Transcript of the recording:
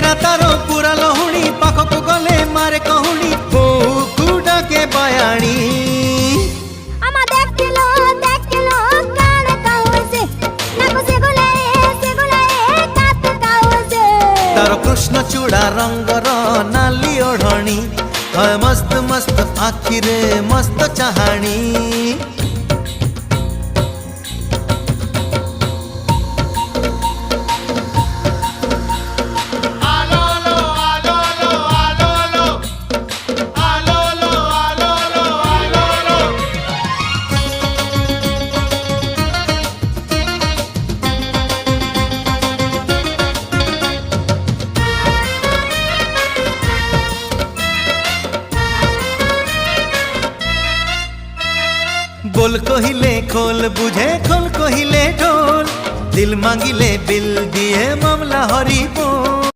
चेहरा तारो पूरा लहुणी पाखक गले मारे कहूणी बहु डाके बयाणी तारो कृष्ण चूड़ा रंगर नाली ओढ़णी मस्त मस्त आखिरे मस्त चाहाणी बोल कहिले खोल बुझे खोल कहिले ढोल दिल मांगिले बिल दिए मामला हरी बोल।